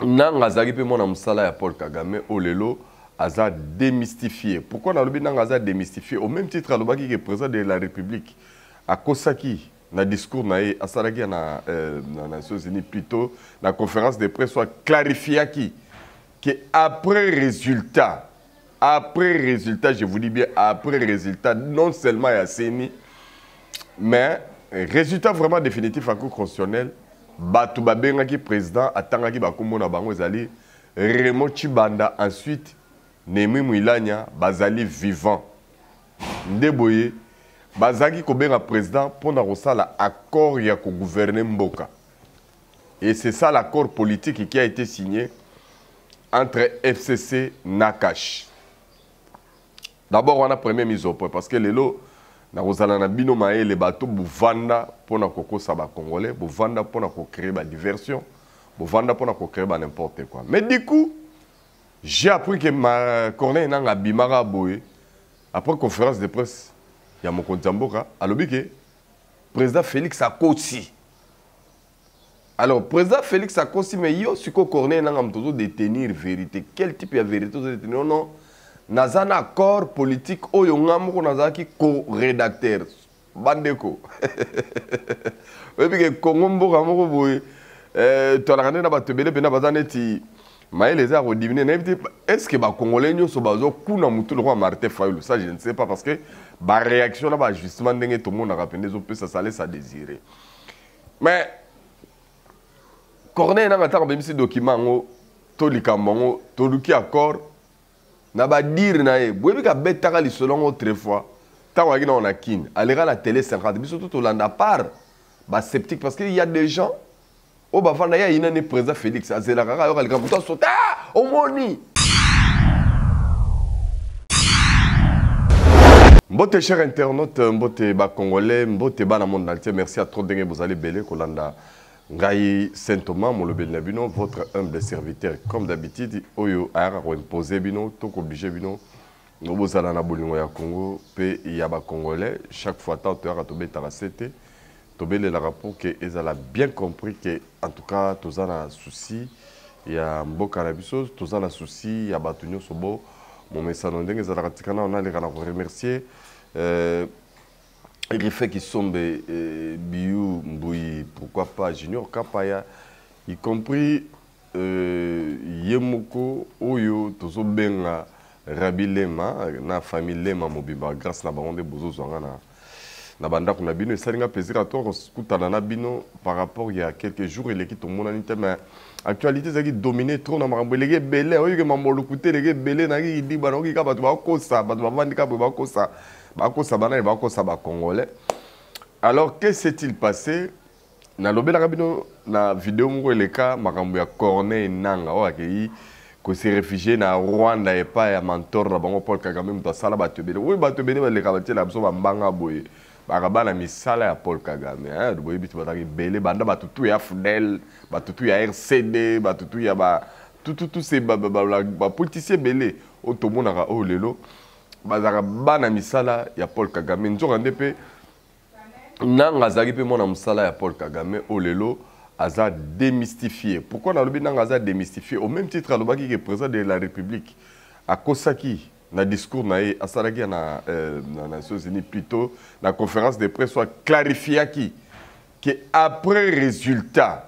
nanga zaki pe mona musala ya Paul Kagame olelo aza démystifié. Pourquoi na lobi nanga aza démystifié au même titre alobaki que président de la République akosaki na discours na ye asalaki na Nations Unies plutôt na conférence de presse soit clarifié que après résultat, je vous dis bien après résultat, non seulement il y a CENI, mais résultat vraiment définitif en cours constitutionnel, Batou Babengaki président, Atangaki Bakumona Bango Zali, Raymond Chibanda, ensuite, Nemi Mouilania, Bazali vivant. Ndeboye, Bazaki Kobenga président, pour l'accord ya ko gouverner Mboka. Et c'est ça l'accord politique qui a été signé entre FCC et Nakash. D'abord, on a premier mise au point parce que les lots, na bino maé les bateaux bouvanda pour na koko saba congolais, bouvanda pour na créer la diversion, bouvanda pour na créer n'importe quoi. Mais du coup, j'ai appris que ma Corneille n'a bimara boé après conférence de presse, il y a mon compte Zamboka, alors que président Félix Sakosi. Alors, président Félix Sakosi, mais yo, si Corneille n'a pas détenir vérité, quel type de vérité vous détenir? Non. Dans un accord politique, il y a un co-rédacteur. Bandeko. Et puis, Congo, est-ce que les Congolais sont Martin Fayulu? Ça, je ne sais pas parce que la réaction, justement, tout le monde a rappelé que ça laisse à désirer. Mais, Corneille n'a pas de document, tout le accord. Naba dire nae boyebi ka betaka li selon autrefois tant waki na on a kin alera la télé 50 biso tout Hollande à part ba sceptique parce qu'il y a des gens au ba fanda ya ina ne président Félix azela kaka yo kalika puto sota omoni mbote cher internaute mbote ba congolais mbote ba na monde entier merci à trop dingue vous allez belé kolanda Ngai Saint-Thomas, Molobel votre humble serviteur, comme d'habitude, Oyo a imposé bino, tout obligé bino. Nous allons à Bolingo ya Congo, pe yaba congolais. Chaque fois, tant tu as tobé taracete, tobé le rapport que ils ont bien compris que, en tout cas, tous en a souci. Il y a un beau cannabis, tous en a souci. Il y a Batunyo Sobo, mon message non dingue, ils ont on a les remercier. Il fait qu'ils sont Biou, Mboui, pourquoi pas Junior Kapaya, y compris Yemoko, Oyo, Tozo Benga, Rabi Lema, na famille Lema Mobiba, grâce à Baronde Bozo Zangana. Na banda qu'on a bino, et ça n'a plaisir à toi, on se coûte à Nabino par rapport il y a quelques jours, il est qui tout le monde en mais actualité, ça qui domine trop dans Marambo, les gars belé, oui, que Mambo le coûté, les gars belé, n'a dit, bah non, qui capable de voir ça, bah de voir handicap, bah ça. Congolais. Alors, que s'est-il passé? Na lobé la rabino na vidéo moko eleka makambo ya Corneille Nanga o akei ko se réfugié na Rwanda et pas ya mentor na bango Paul Kagame muta sala batebele. Oui batebele ba leka batela biso ba mbanga boye. Ba na misala ya Paul Kagame hein boye bitu bataki belé banda batutu ya Fidel, batutu ya RCD, batutu ya ba tout ces ba politiciens belé o tomonaka o lelo. Bazaka bana misala ya Paul Kagame nzoka ndepe nanga zaki pe mona musala ya Paul Kagame olelo aza démystifié. Pourquoi na lobi nanga aza démystifié au même titre alobaki que président de la République akosaki na discours na ye asalaki na Nations Unies plutôt na conférence de presse soit clarifié que après résultat,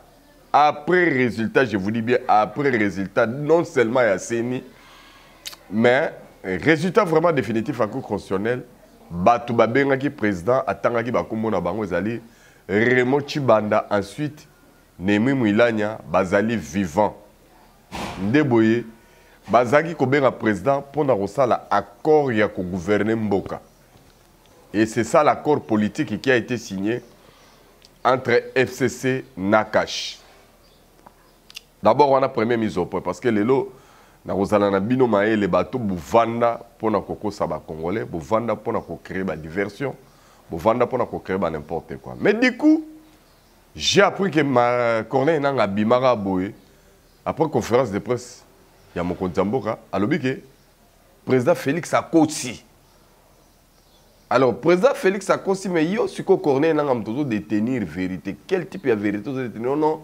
je vous dis bien après résultat, non seulement il y a CENI, mais résultat vraiment définitif en cours constitutionnel, Batou Babengaki président, Atangaki Bakumona Bango Zali, Raymond Chibanda, ensuite, Nemi Mouilania, Bazali vivant. Ndeboye, Bazaki Kobenga président pour l'accord ya ko gouverner Mboka. Et c'est ça l'accord politique qui a été signé entre FCC et Nakash. D'abord, on a premier mise au point parce que les lots, na bino maé les bateaux bouvanda pour na koko saba congolais, bouvanda pour na créer la diversion, bouvanda pour na créer n'importe quoi. Mais du coup, j'ai appris que ma Corneille n'a bimara boé après conférence de presse, il y a mon compte Zamboka, alors que président Félix Sakosi. Alors, président Félix Sakosi, mais yo, si Corneille n'a pas détenir vérité, quel type de vérité vous détenir? Non.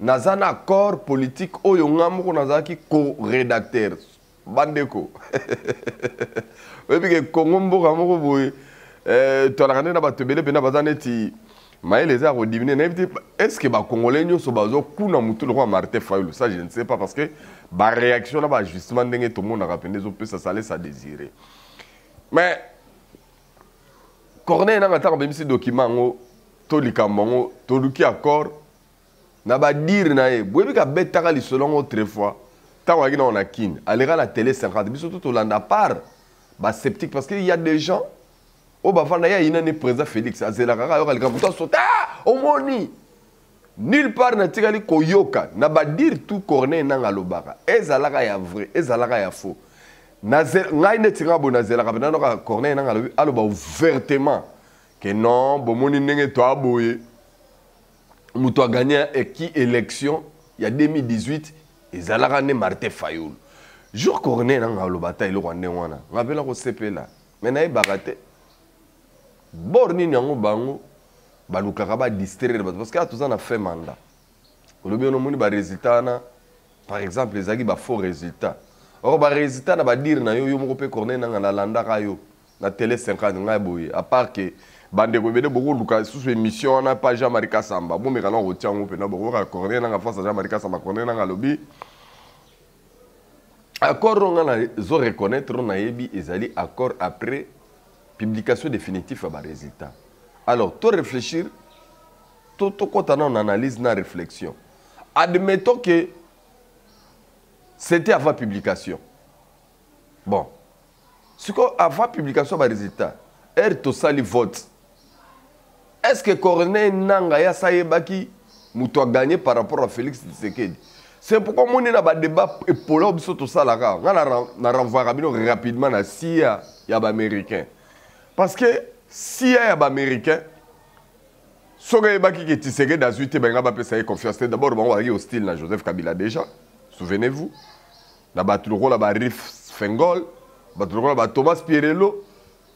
naza na accord politique oyo nga moko nazalaki co-rédacteur bandeko oyebi ke Congo mboka moko boye tolaka nde na bato ebele mpena baza neti mayele eza ya kodimine nayebi te est ce que bacongolais nyonso bazokuna mutu lokwa Martin Fayulu, ça je ne sais pas parce que baréaction na baajustement ndenge tomonaka mpe nde ezopesa salesa désiré mais Corneille nanga ntango bemisi document yango to likambo yango toluki accord na badire na ye boyebi kabetaka lisolo yango autrefois ntango ayaki nango na kine aleka na télé 50 biso to tolanda part basceptique parce que il y a des gens oyo bafanda ye ayina ne président Félix azelaka kaka yoka likambo to asota omoni nulle part natikali koyoka na badire tout Corneille nanga alobaka ezalaka ya vrai ezalaka ya faux ngai neti nga boye nazelaka mpe nanoka Corneille nanga alobi aloba ouvertement ke non bomoni ndenge toaboye moto agagné eki élection ya 2018 ezalaka nde Martin Fayulu jour Corneille nanga aloba ata eloko ndenge wana ngapela kosepela me nayebaka te bor nini yango bango balukaka badistraire bato parce que toza na fin mandat olobi ono moni barésultat wana par exemple ezalaki bafaux résultat or barésultat na badire na yo yo moko mpe Corneille nanga nalandaka yo na télé 50 ngai boye à part que bandeko ebele bokoluka susu émission wana pa Jean-Marie Kasamba bomeka na kotia yango mpena bokoka Corneille nanga face à Jean-Marie Kasamba Corneille nanga alobi accord onga nazo reconnaître on nayebi ezali accord après publication définitive ya barésultat alors to réfléchir to kota na analyse na réflexion admettons que c'était avant publication bon ce que avant publication ya barésultat tosali vote est-ce que Corneille nanga ya sayebaki muto a gagné par rapport à Félix Tshisekedi? C'est pourquoi mon na ba débat epolo biso to salaka na renvoyer bino rapidement na CIA ya ba américain parce que CIA ya ba américain soga yebaki ke Tshisekedi a suite benga ba pesa confiance d'abord bango ali hostile na Joseph Kabila déjà souvenez-vous na ba tout rôle ba Rif Fengol ba tout rôle ba Thomas Pierrello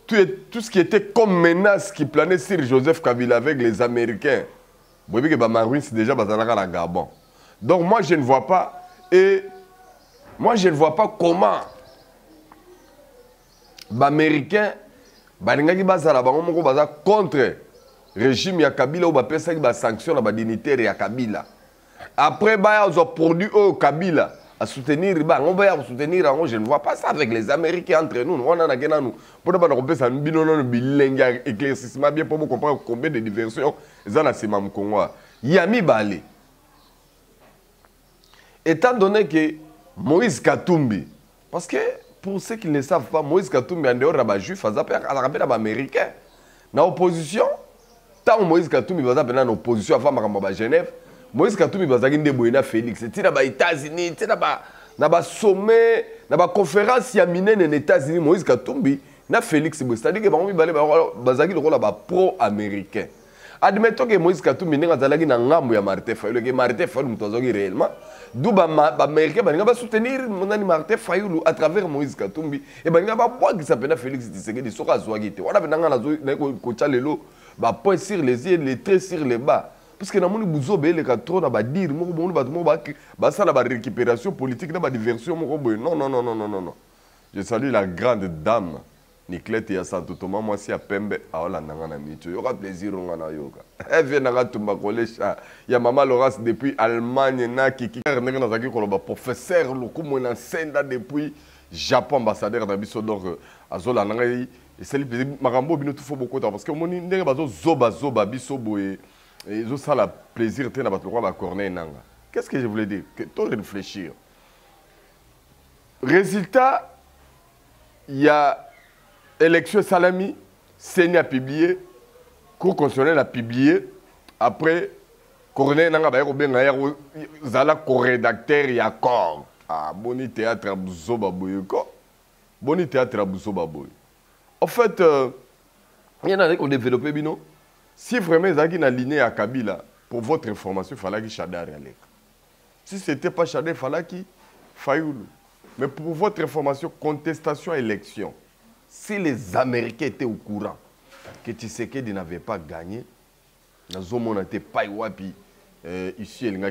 tout ce qui était comme menace qui planait sur Joseph Kabila avec les Américains. Vous voyez que Bamarwin, c'est déjà la Gabon. Donc moi, je ne vois pas. Et moi, je ne vois pas comment les Américains contre le régime de Kabila ou les sanctions de dignitaires de Kabila. Après, ils ont produit Kabila. À soutenir, on va soutenir, je ne vois pas ça avec les Américains entre nous. On a nous. Pour ne éclaircissement bien pour comprendre combien de diversions ils ont ces mêmes Congo. Yami Balé. Étant donné que Moïse Katumbi, parce que pour ceux qui ne le savent pas, Moïse Katumbi en dehors de juif, il rappelle américain. Dans l'opposition, tant Moïse Katumbi va en opposition à Genève. Moïse Katumbi bazaki ndeboyena Félix ti na ba États-Unis ti na ba sommet na ba conférence ya minene na États-Unis Moïse Katumbi na Félix bo c'est-à-dire que bango mibale bazaki lokola ba pro américain admettons que Moïse Katumbi ndenge azalaki na ngambo ya Martin Fayulu que Martin Fayulu muto azaki réellement d'où ba américain balinga ba soutenir monani Martin Fayulu à travers Moïse Katumbi et balinga ba bwa qui s'appelle Félix Tshisekedi soka azwaki te wana benanga na ko tchalelo ba point sur les yeux les traits sur les bas. Parce que nous avons trop de dire, nous avons récupération politique, nous avons diversion. Non. Je salue la grande dame, Nicolette et Santo Thomas, moi aussi à Pembe, à Hollande. Il y aura plaisir. Elle vient à Tumba Collège. Il y a Maman Laurence depuis Allemagne, qui est professeur, depuis Japon, ambassadeur d'Abisso. Donc, à Zola, c'est le plaisir. Marambo, il faut beaucoup de temps. Parce que mon indé, Zoba, Bisso, Boé. Et ils ont ça le plaisir de la Corneille Nanga. Qu'est-ce que je voulais dire? Que toi réfléchir. Résultat, il y a élection Salami, Sénat a publié, Cour constitutionnelle a publié. Après, Corneille Nanga Zala co-rédacteur et accord. Ah, boni théâtre à Bouzoba Boyoko. Boni théâtre à Bouzoba Boy. En fait, il y en a qui ont développé Bino. Si vraiment ils avaient aligné à Kabila, pour votre information, il fallait qu'il Chadar allait. Si ce n'était pas Chadar, il fallait qu'il Fayoulou. Mais pour votre information, contestation à élection, si les Américains étaient au courant que Tshisekedi n'avait pas gagné, nous n'avons pas ici, il y a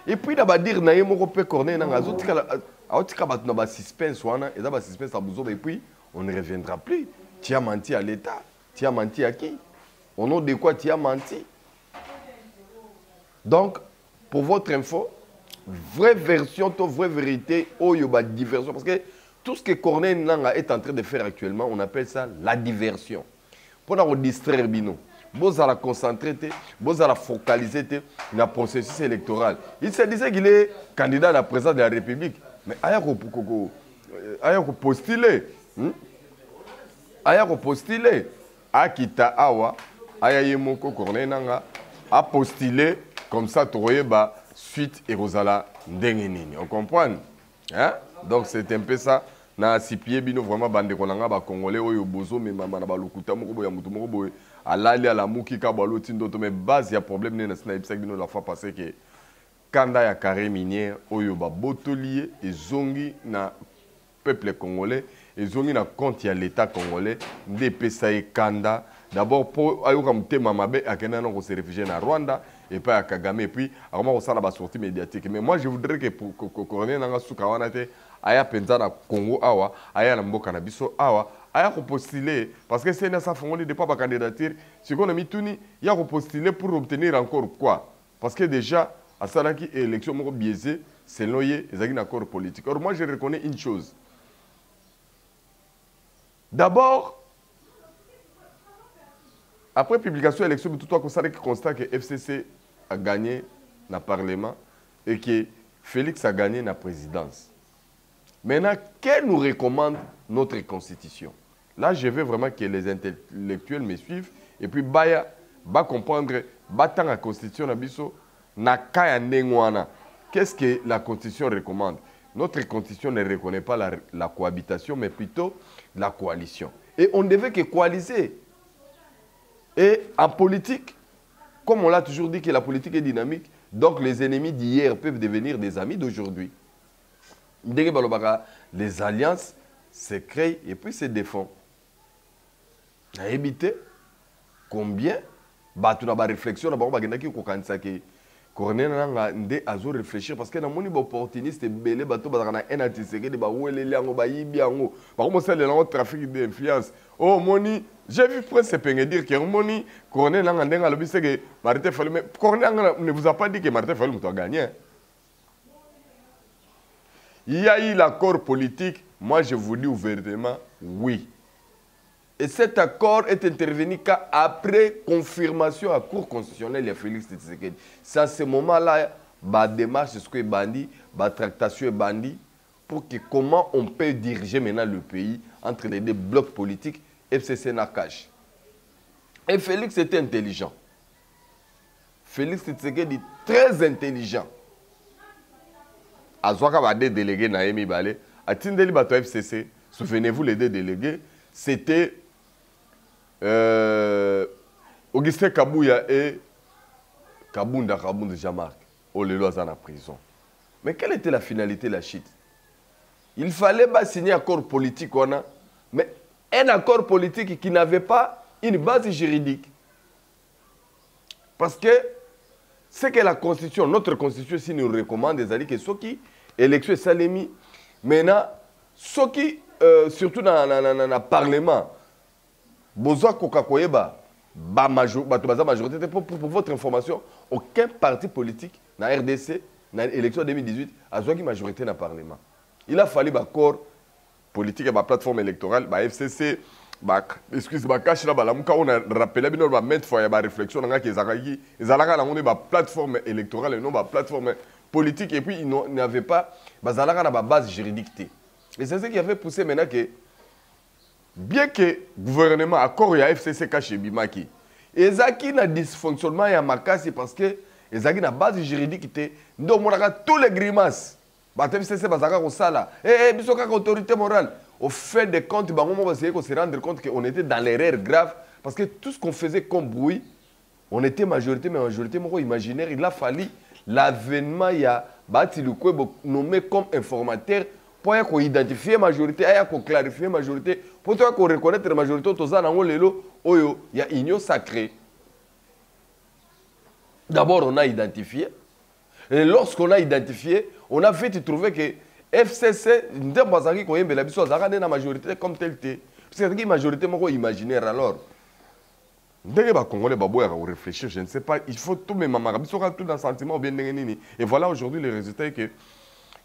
Et puis, il va dire que le Corneille n'a suspense, et puis on ne reviendra plus. Tu as menti à l'État. Tu as menti à qui? Au nom de quoi tu as menti? Donc, pour votre info, vraie version, vraie vérité, oh, il y a diversion. Parce que tout ce que Corneille Nangaa est en train de faire actuellement, on appelle ça la diversion. Pour nous distraire, bino. Vous allez concentrer, vous allez focaliser dans le processus électoral. Il se disait qu'il est candidat à la présidence de la République. Mais il y a postuler. Il y a postuler. Akita Awa, Ayayemoko Corneille Nangaa a postulé comme ça, tu vois, suite et Rosala Ndengenini. On comprend? Hein? Donc c'est un peu ça. Na sipié bino vraiment bande konanga ba congolais oyo bozo mais mama na ba lokuta moko boya mutu moko boye alali ala muki ka ba loti ndoto mais base ya problème ne na sina ipsak bino la fois passé que kanda ya carré minière oyo ba botolier ezongi na peuple congolais ezongi na compte ya l'état congolais ndepesa e kanda d'abord pour ayoka mutema mabe akena na ko se réfugier na Rwanda et pas à Kagame et puis vraiment ça na ba sortie médiatique mais moi je voudrais que pour Corneille Nangaa suka wana te aya penza na Congo awa aya na mboka na biso awa aya ko postuler parce que c'est na sa fongoli de pas ba candidature ce qu'on a mis tuni ya ko postuler pour obtenir encore quoi parce que déjà à ça qui élection moko biaisé selon yé ezaki na accord politique. Or moi je reconnais une chose. D'abord après publication élection tout toi constate que FCC a gagné dans le Parlement et que Félix a gagné dans la présidence. Maintenant, qu'elle nous recommande notre Constitution? Là, je veux vraiment que les intellectuels me suivent et puis baya comprendre battant la Constitution qu'est-ce que la Constitution recommande? Notre Constitution ne reconnaît pas la cohabitation, mais plutôt la coalition. Et on ne devait que coaliser. Et en politique, comme on l'a toujours dit que la politique est dynamique, donc les ennemis d'hier peuvent devenir des amis d'aujourd'hui. Les alliances se créent et puis se défendent. À éviter combien tu as une réflexion, Corneille Nangaa nde azo réfléchir parce que na moni ba opportuniste belé bato bazana un atiseke de ba welele yango ba yibi yango ba ko mosala le trafic d'influence oh moni j'ai vu Prince Penge dire que moni Corneille Nangaa ndenga lobi c'est que Martin Fayulu mais Corneille Nangaa ne vous a pas dit que Martin Fayulu a gagné. Il y a eu l'accord politique, moi je vous dis ouvertement oui. Et cet accord est intervenu qu'après confirmation à la Cour constitutionnelle de Félix Tshisekedi. C'est à ce moment-là, la démarche est bandit, la tractation est bandit, pour que comment on peut diriger maintenant le pays entre les deux blocs politiques, FCC Nakash. Et Félix était intelligent. Félix Tshisekedi très intelligent. Azwaka ba deux délégués Naemi Balé, à Tindeli Bato FCC, souvenez-vous les deux délégués, c'était Augustin Kabouya et Kabunda Jean-Marc, au Leloazan en prison. Mais quelle était la finalité de la chute? Il fallait signer un accord politique, mais un accord politique qui n'avait pas une base juridique. Parce que c'est que la Constitution, notre Constitution, si nous recommande des alliés, que ceux qui élection Salemi, maintenant, ceux qui, surtout dans le Parlement, Bozoa Kokakoyeba, majorité, pour votre information, aucun parti politique dans la RDC, dans l'élection 2018, a joué une majorité dans le Parlement. Il a fallu un corps politique et la plateforme électorale, la FCC, excusez-moi, on a rappelé maintes fois la réflexion, ils ont une plateforme électorale et non une plateforme politique, et puis ils n'avaient pas une base juridique. Et c'est ce qui avait poussé maintenant que bien que le gouvernement accord ya FCC caché Bimaki, ils ont un dysfonctionnement ya makasi parce que ils ont une base juridique donc on a tous les grimaces. Bah FCC bazaka ko sala. Biso ka autorité morale. Au fait des comptes, on va essayer de se rendre compte qu'on était dans l'erreur grave parce que tout ce qu'on faisait comme bruit, on était majorité mais majorité imaginaire. Il a fallu l'avènement ya Batiluko nommé comme informateur pour identifier la majorité, pour clarifier la majorité, pour reconnaître la majorité, il y a une union sacrée. D'abord, on a identifié. Et lorsqu'on a identifié, on a vite trouvé que FCC, la majorité comme tel. Parce que la majorité imaginaire alors. Dès que les Congolais vont réfléchir, je ne sais pas, il faut tout même tout dans le sentiment bien. Et voilà aujourd'hui le résultat est que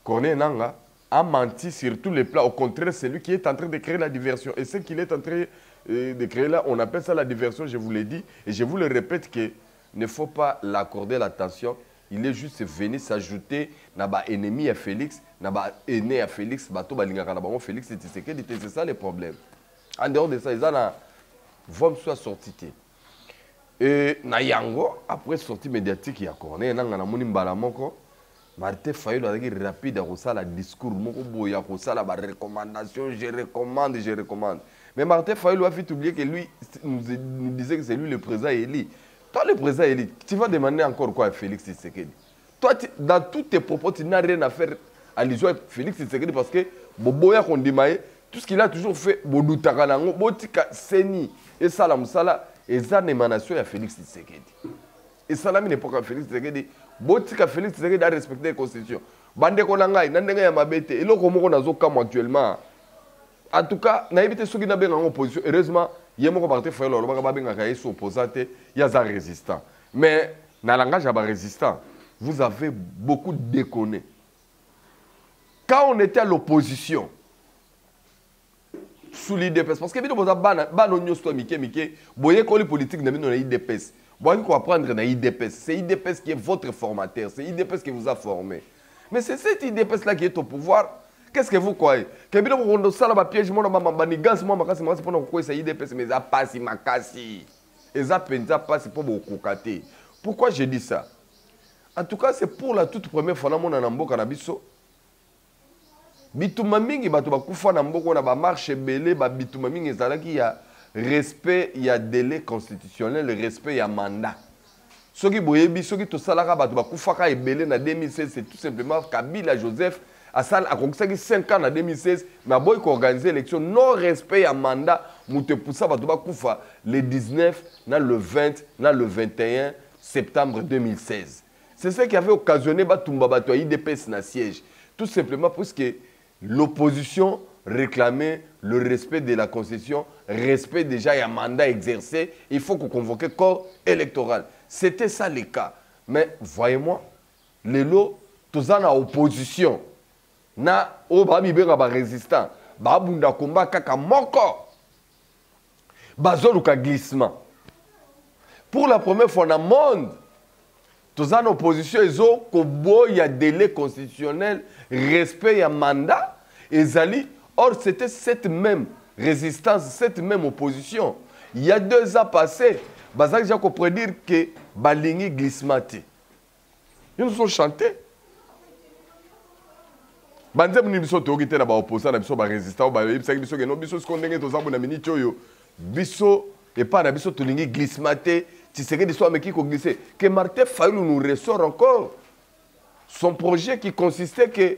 Corneille Nangaa a menti sur tous les plans. Au contraire, c'est lui qui est en train de créer la diversion. Et ce qu'il est en train de créer là, on appelle ça la diversion, je vous l'ai dit. Et je vous le répète qu'il ne faut pas l'accorder l'attention. Il est juste venu s'ajouter à l'ennemi à Félix, à l'aîné à Félix, Félix et Tshisekedi. C'est ça le problème. En dehors de ça, ils vont soit sortis. Et Nayango, après sortie médiatique, il y a Corneille Nangaa, Martin Fayulu a rapide à la discours, il a la recommandation, je recommande. Mais Martin Fayulu a fait oublier que lui nous disait que c'est lui le président élu. Toi, le président élu, tu vas demander encore quoi à Félix Tshisekedi? Toi, dans tous tes propos, tu n'as rien à faire allusion à Félix Tshisekedi parce que Boboya Kondimaye, tout ce qu'il a toujours fait, Bodutaranango, Botika Seni et Salamsala, et ça, l'émanation à Félix Tshisekedi. Et ça, la époque à Félix Tshisekedi. Botika Félix Tshisekedi a respecté la Constitution. Bande Konangai, Nandenge Yamabete, et l'autre moment dans le actuellement. En tout cas, n'a évité ceux qui n'ont pas en opposition. Heureusement, il y a un parti Fayulu, il y a opposant, il y a des résistants. Mais dans le langage des résistants, vous avez beaucoup déconné. Quand on était à l'opposition, sous l'IDPS, parce que vous avez politique dans l'IDPS. Vous allez apprendre dans l'IDPS. C'est l'IDPS qui est votre formateur. C'est l'IDPS qui vous a formé. Mais c'est cette IDPS-là qui est au pouvoir. Qu'est-ce que vous croyez? Que vous avez un piège, vous avez pourquoi je dis ça? En tout cas, c'est pour la toute première fois dans le monde. Bituma mingi bato bakufa na mboko na ba marche belé ba bituma mingi ezalaki ya respect ya délai constitutionnel, le respect ya mandat. Soki boyebi soki to salaka bato bakufa ka ebelé na 2016, c'est tout simplement Kabila Joseph asal akokisaki 5 ans na 2016 mais boy ko organiser élection non respect ya mandat muté poussa bato bakufa le 19 na le 20 na le 21 septembre 2016. C'est ce qui avait occasionné batumba bato IDPS na siège. Tout simplement parce que l'opposition réclamait le respect de la Constitution, respect déjà et un mandat exercé. Il faut qu'on convoque le corps électoral. C'était ça le cas. Mais voyez-moi, les lots, tous en opposition, na obabi benga ba résistant, ba bunda combat kaka moko, bazoluka glissement. Pour la première fois dans le monde, tous en opposition, ils ont il y a délai constitutionnel, respect et mandat. Or, c'était cette même résistance, cette même opposition. Il y a 2 ans passés, Bazak Jacques pourrait dire que Balingi glissement. Ils nous ont chanté. Banze Munibiso Togité, la opposant, la résistant, Biso et pas la Biso Tolingi glissement. Tu sais que Martin Fayulu nous ressort encore son projet qui consistait que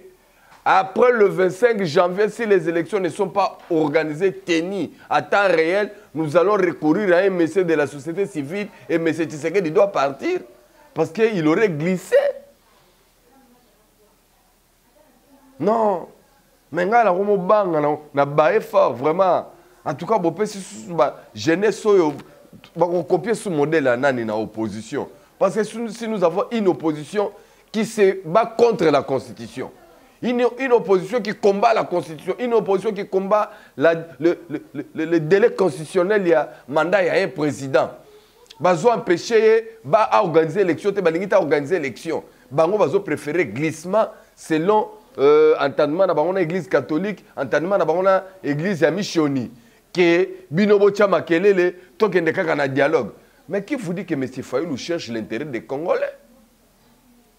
après le 25 janvier, si les élections ne sont pas organisées, tenues à temps réel, nous allons recourir à un monsieur de la société civile et M. Tshisekedi doit partir parce qu'il aurait glissé. Non. Mais là, on a fort, vraiment. En tout cas, jeunesse, on copie ce modèle dans l'opposition. Parce que si nous avons une opposition qui se bat contre la Constitution, une opposition qui combat la Constitution, une opposition qui combat le délai constitutionnel, il y a mandat, il y a un président. Ils ont empêché d'organiser l'élection, ils ont organisé l'élection. Ils ont préféré glissement selon entendement dans l'église catholique, entendement dans l'église Yamichoni. Que Binobo Tchamakelele, Tokende Kaka dialogue. Mais qui vous dit que M. Fayulu cherche l'intérêt des Congolais?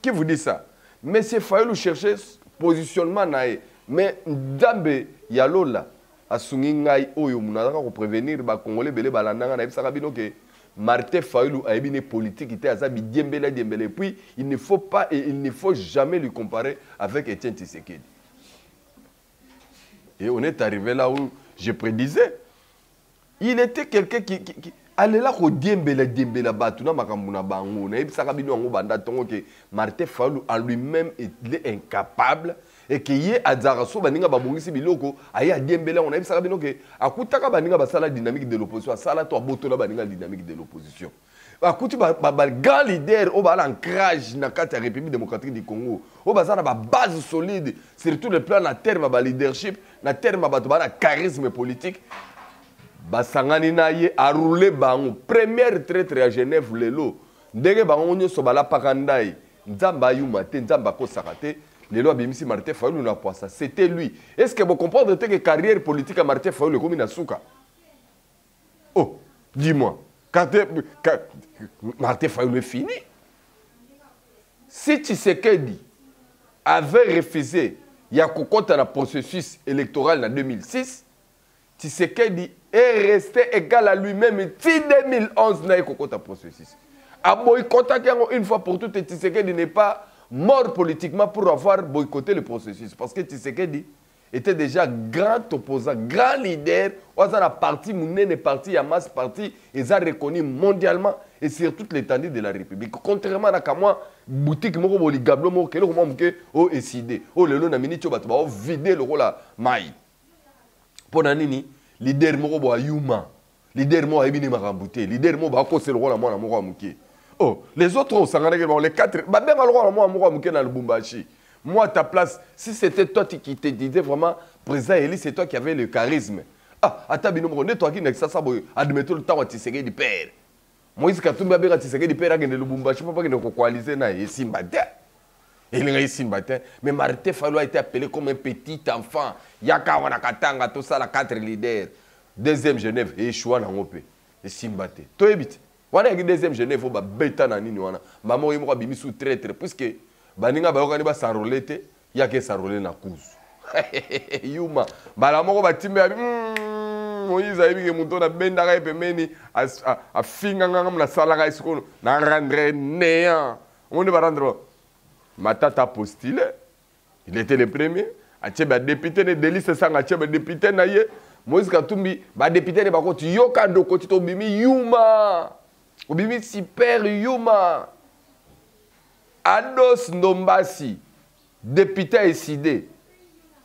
Qui vous dit ça? M. Fayulu cherchait positionnement nae. Mais Ndambe Yalola, a Sungingai Oyo, Munadaka pour prévenir les Congolais, Bele Balandanga, na Ibsarabino que Martin Fayulu a une politique qui était à Zabi Diembele. Puis il ne faut pas et il ne faut jamais lui comparer avec Etienne Tshisekedi. Et on est arrivé là où je prédisais. Il était quelqu'un qui alela ko diembela batu na makambo na bango na ebisaka bino ngo banda tongo ke Martin Fayulu en lui-même il est incapable et que ye azara so baninga babongisi biloko aya diembela on a ebisaka bino ke akutaka baninga basala dynamique de l'opposition sala to abotola baninga dynamique de l'opposition akuti ba grand leader o ba l'ancrage na kati ya République démocratique du Congo o ba na ba base solide surtout le plan na terme ba leadership na terme ba to ba na charisme politique. Basangani na ye a roulé bango première traître à Genève lelo ndenge bango nyoso bala pakandai nzamba yuma te nzamba ko sakate lelo abimisi Martin Fayulu na poisa c'était lui. Est-ce que vous comprenez que carrière politique à Martin Fayulu comme na suka? Oh, dis-moi, quand Martin Fayulu est fini, si Tshisekedi avait refusé Yakokota le processus électoral en 2006, Tshisekedi est resté égal à lui-même depuis 2011 dans le processus. A boycotter une fois pour toutes, Tshisekedi n'est pas mort politiquement pour avoir boycotté le processus. Parce que Tshisekedi était déjà grand opposant, grand leader. La partie Mounene parti, Yamas parti, ils ont reconnu mondialement et sur toute l'étendue de la République. Contrairement à moi, boutique moko gablo moko kelo mo mke o décidé. O lelo na minute ba to vider le rôle mai. Pona nini leader moko bo yuma. Leader mo ayibini makambuté. Leader mo ba ko se le rôle mo na moko muke. Oh, les autres ont sangana les quatre ba ben le rôle mo moko muke na Lubumbashi. Moi à ta place, si c'était toi qui te disais vraiment président Eli, c'est toi qui avais le charisme. Ah, atabino mo ne toi qui n'exça ça boy, admettons le temps à Tshisekedi du père. Moïse Katumbi abeka Tshisekedi père agende Lubumbashi papa qui ne coaliser na Esimbate. Il est Esimbate, mais Martin Fayulu a été appelé comme un petit enfant. Yaka wana katanga tout ça la quatre leaders. Deuxième Genève et échoua na ngopé. Esimbate. To ebite. Wana ki deuxième Genève ba beta na nini wana. Maman yimo bimi sous traître puisque baninga ba yokani ba sarolete yake sarolé na kuzu. Yuma. Bala moko ba timbe Moïse a dit que benda ka pemeni a finga ngam na sala ka isiko na rendre néant. On ne va rendre Matata postulé. Il était le premier. A tcheba député de délice sanga tcheba député na ye. Moïse Katumbi ba député ne ba ko yoka ndoko to bimi yuma. Obimi super yuma. Ados Ndombasi député décidé.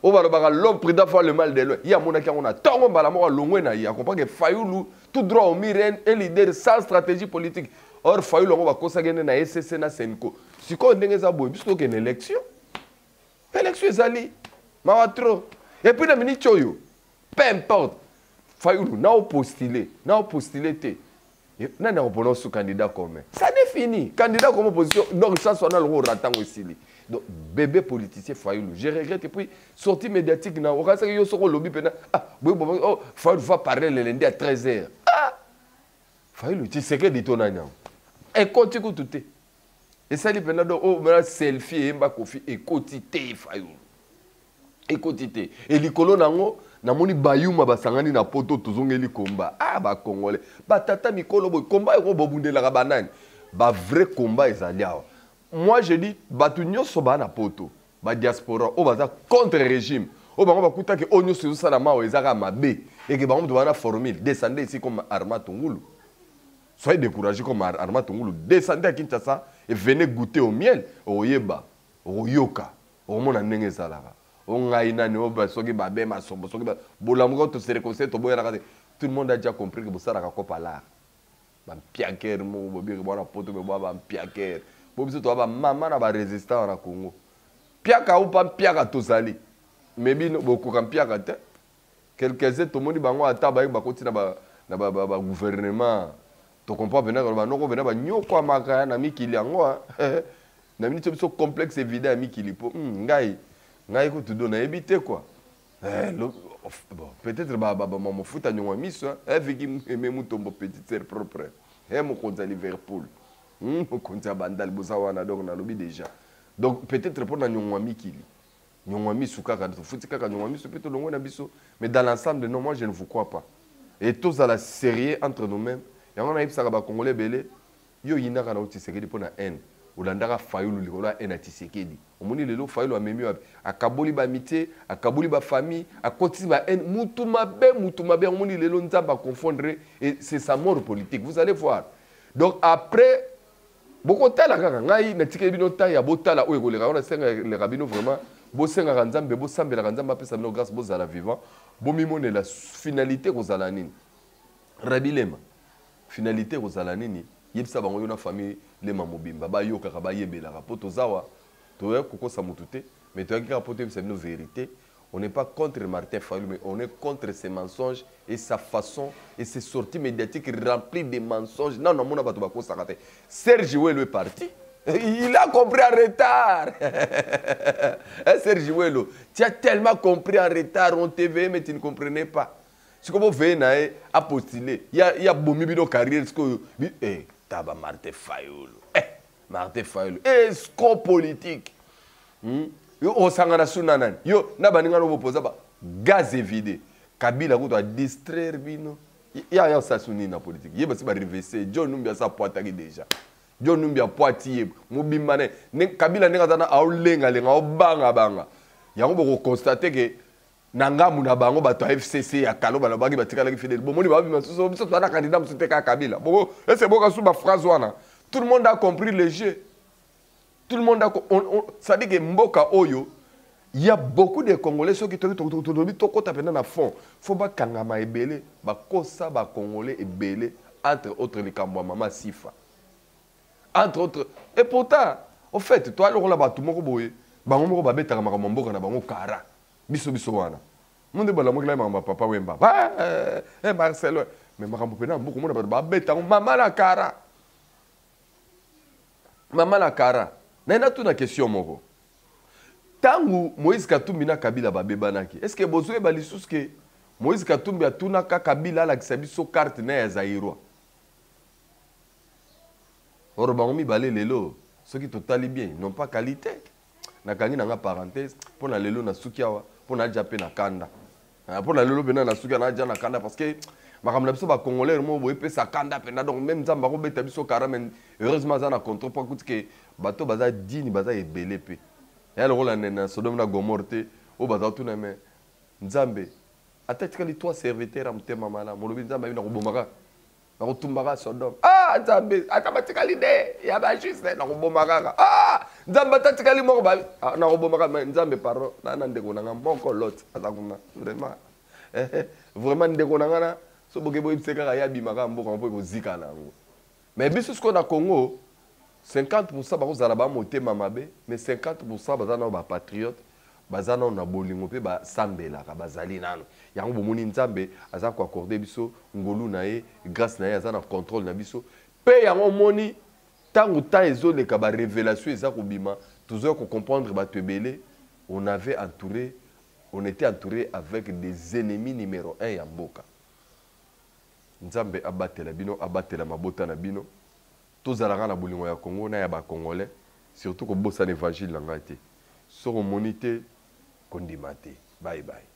On va l'homme président faire le mal de l'homme. Il y a mon qui on a tant on va la mort loin na il comprend que Fayulu tout droit au miren un leader sans stratégie politique. Or Fayulu on va consacrer na SSC na Senko. Si qu'on ndenge za boy puisque une élection. Élection ezali. Ma trop. Et puis na minute yo. Peu importe. Fayulu na postulé té. Na na opposition sous candidat comme. Ça n'est fini. Candidat comme opposition donc chance on a le ratango ici. Donc, bébé politicien Fayulu, je regrette que puis sortie médiatique na okasa yo soko lobby pena oh Fayulu va parler le lundi à 13h. Ah Fayulu tu sais que dit ton agnan. Et continue tout est. Et ça li pena do oh mera selfie emba kofi et quotité Fayulu. Et quotité. Et likolo nango na moni bayuma basangani na poto tozongeli komba. Ah ba congolais. Ba tata mikolo boy combat eko bobundela ka banane. Ba vrai combat ezali awa. Moi, je dis, Batunyo soba na poto, ba diaspora, o baza contre régime. O bango bakuta ke onyo se ça na ma o ezaka mabe et que bango doit formule descendez ici comme Arma Tongulu. Soyez découragés comme Arma Tongulu. Descendez à Kinshasa et venez goûter au miel, au yeba, au yoka, au mona ndenge salaka. O ngaina ne o ba soki ba be ma sombo soki ba bolamuko to se réconcilier to boyana ka. Tout le monde a déjà compris que bosala ka kopa la. Ba piaker mo bobi bona poto be ba piaker. Bobiso to ba mama na ba résistant na Congo. Piaka ou pas piaka tozali. Mais bino boko kam piaka te. Quelques-uns to moni bango ata ba ba koti na ba gouvernement. To comprends venir ba noko venir ba nyoko maka na mikili yango na minute biso complexe évident à mikili po ngai ko to dona éviter quoi. Bon, peut-être ba maman futa nyonga miso viki même tombo petite sœur propre. Mo konza Liverpool. Bandal Bozawana donc na lobby déjà. Donc peut-être pour na nyongwa mikili. Nyongwa misu kaka futi kaka nyongwa misu peut-être longo na biso mais dans l'ensemble non moi je ne vous crois pas. Et tous à la série entre nous-mêmes. Et on a eu ça ba congolais belé yo yinaka na uti sekedi pour na haine. olandaka Fayulu likolo ena Tshisekedi omoni lelo Fayulu amemi akaboli ba amitié akaboli ba famille akotisi ba haine mutu mabe omoni lelo nzamba confondre et c'est sa mort politique vous allez voir donc après beaucoup tala kaka ngai na tikeli bino ta ya botala oyo koleka on senga le rabino vraiment bo senga nzambe bo sambela nzambe apesa bino grâce bo zala vivant bo mimone la finalité kozala nini rabilema finalité kozala nini yebisa bango yo na famille lema mobimba ba yo kaka ba yebela rapoto zawa to kokosa mutute mais to kaka poto yebisa bino vérité. On n'est pas contre Martin Fayulu, mais on est contre ses mensonges et sa façon et ses sorties médiatiques remplies de mensonges. Non, non, mon abatobako sarate. Serge Ouello est parti. Il a compris en retard. Serge Ouello, tu as tellement compris en retard, on TV, mais tu ne comprenais pas. Si vous venez à postuler, il y a Bomi Bino carrière, Taba Martin Fayulu. Martin Fayulu, escroc politique. Yo sangana sunana yo na baninga no bopoza ba gaz évidé Kabila ko to distraire bino ya sa suni na politique yeba si ba reverser John Numbi sa poataki déjà John Numbi a poati mobimane ne Kabila nenga tana aulenga lenga obanga yango boko constater que nangamu na bango bato FCC ya kalo bana bagi batikala ki fidèle bomoni ba bima so biso tana candidat musuteka Kabila bon c'est boka sous ba phrase wana tout le monde a compris le jeu. Tout le monde a ça dit que Mboka Oyo, il y a beaucoup de Congolais qui sont à fond. Il faut pas kangama ebele, ba kosa ba Congolais ebele entre autres les Kambwa Mama Sifa. Entre autres et pourtant, au fait, toi alors là ba tout moko boye, ba ngomoko ba betaka makambo mboka na bango kara. Biso wana. Monde ba la mokla mama papa wemba. Marcelo, mais makambo pena mboka mona ba betaka mama la kara. Mama la kara. Nana tuna question moko. Tangu Moïse Katumbi na Kabila babebanaki. Est-ce que bozoe balisusu que Moïse Katumbi atuna ka Kabila la kisabiso carte na ya Zaïrois. Oro bangomi balé lelo, ceux qui totali bien, non pas qualité. Na kangi na parenthèse pour na lelo na sukiawa, pour na jape na kanda. Pour na lelo bena na sukia na ja na kanda parce que makamla biso ba congolais mo boye pesa kanda pena donc même nzamba ko beta biso karamen heureusement ça na contre pas que bato baza dini baza ebele pe ya le rôle na Sodome na Gomorte o baza tout na mais nzambe atatikali toi serviteur am tema mala molobi nzambe na kobomaka na kotumbaka Sodome nzambe atamatikali de ya ba juste na kobomaka nzambe atatikali moko ba na kobomaka nzambe pardon na ndeko na moko lot azakuna vraiment ndeko na ngana so boke boye pseka ya bimaka mboka mpo ko zika na ngo mais biso ce qu'on a Congo 50% bazala ba motema mabe mais 50% bazana ba patriote bazana na bolingo pe ba sambela ka bazali nano yango bomoni nzambe aza ko accorder biso ngolu na ye grâce na ye azana contrôle na biso pe yango moni tangu ta ezole ka ba révélation eza ko bima toujours ko comprendre ba tebele on était entouré avec des ennemis numéro 1 ya mboka nzambe abatela bino abatela mabota na bino tozalaka na bolingo ya Congo na ya ba Congolais surtout ko bossa l'évangile na ngati so monité kondimate bye bye.